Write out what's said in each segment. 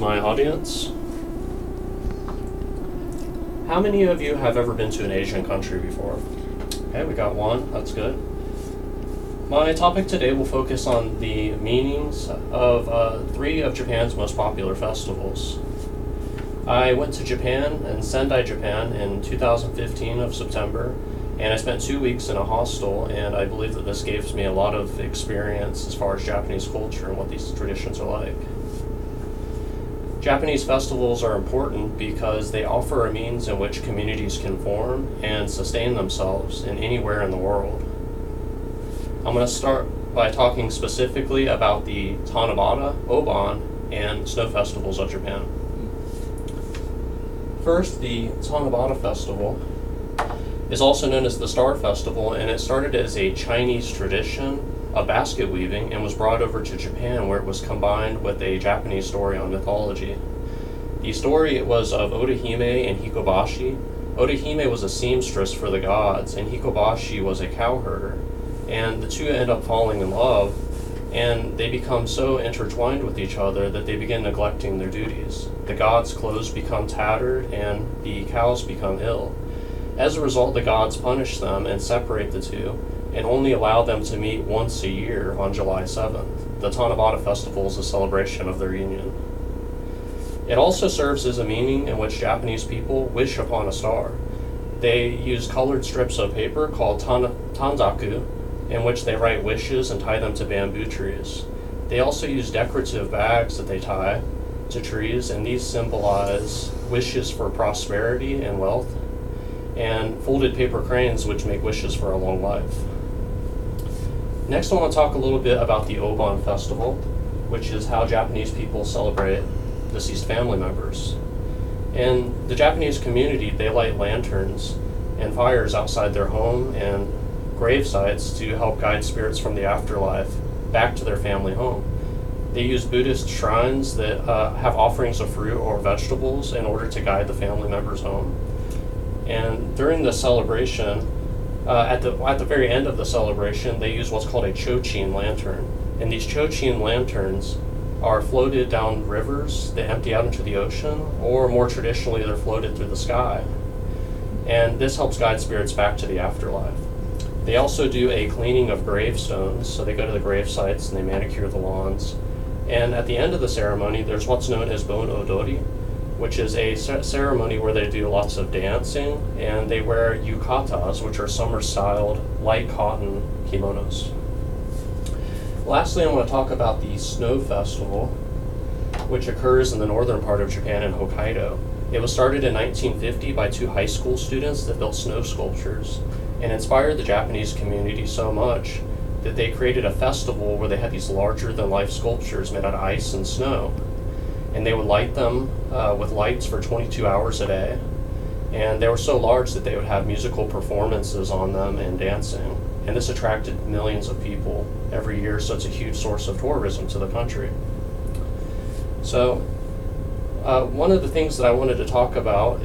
my audience. How many of you have ever been to an Asian country before? Okay, we got one, that's good. My topic today will focus on the meanings of 3 of Japan's most popular festivals. I went to Japan, in Sendai, Japan in 2015 of September, and I spent 2 weeks in a hostel, and I believe that this gave me a lot of experience as far as Japanese culture and what these traditions are like. Japanese festivals are important because they offer a means in which communities can form and sustain themselves in anywhere in the world. I'm going to start by talking specifically about the Tanabata, Obon, and snow festivals of Japan. First, the Tanabata Festival is also known as the Star Festival, and it started as a Chinese tradition of basket weaving and was brought over to Japan, where it was combined with a Japanese story on mythology. The story was of Odahime and Hikobashi. Odahime was a seamstress for the gods, and Hikobashi was a cowherder. And the two end up falling in love, and they become so intertwined with each other that they begin neglecting their duties. The gods' clothes become tattered, and the cows become ill. As a result, the gods punish them and separate the two, and only allow them to meet once a year on July 7th. The Tanabata Festival is a celebration of their union. It also serves as a meaning in which Japanese people wish upon a star. They use colored strips of paper called tanzaku, in which they write wishes and tie them to bamboo trees. They also use decorative bags that they tie to trees, and these symbolize wishes for prosperity and wealth, and folded paper cranes, which make wishes for a long life. Next, I want to talk a little bit about the Obon Festival, which is how Japanese people celebrate deceased family members. In the Japanese community, they light lanterns and fires outside their home and grave sites to help guide spirits from the afterlife back to their family home. They use Buddhist shrines that have offerings of fruit or vegetables in order to guide the family members home. And during the celebration, at the very end of the celebration, they use what's called a chochin lantern. And these chochin lanterns are floated down rivers that empty out into the ocean, or more traditionally, they're floated through the sky. And this helps guide spirits back to the afterlife. They also do a cleaning of gravestones, so they go to the grave sites and they manicure the lawns. And at the end of the ceremony, there's what's known as bon odori, which is a ceremony where they do lots of dancing, and they wear yukatas, which are summer-styled light cotton kimonos. Lastly, I want to talk about the Snow Festival, which occurs in the northern part of Japan in Hokkaido. It was started in 1950 by 2 high school students that built snow sculptures, and inspired the Japanese community so much that they created a festival where they had these larger-than-life sculptures made out of ice and snow. And they would light them with lights for 22 hours a day. And they were so large that they would have musical performances on them and dancing. And this attracted millions of people every year, so it's a huge source of tourism to the country. So one of the things that I wanted to talk about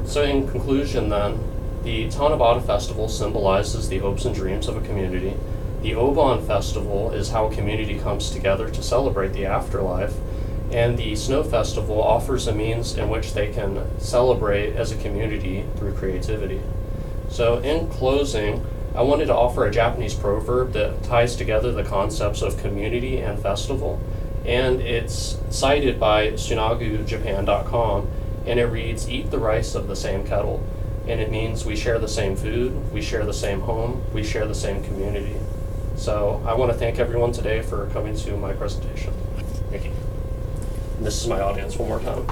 so in conclusion then, the Tanabata Festival symbolizes the hopes and dreams of a community. The Obon Festival is how a community comes together to celebrate the afterlife. And the Snow Festival offers a means in which they can celebrate as a community through creativity. So in closing, I wanted to offer a Japanese proverb that ties together the concepts of community and festival. And it's cited by sunagujapan.com, and it reads, "Eat the rice of the same kettle." And it means we share the same food, we share the same home, we share the same community. So I want to thank everyone today for coming to my presentation. Thank you. And this is my audience one more time.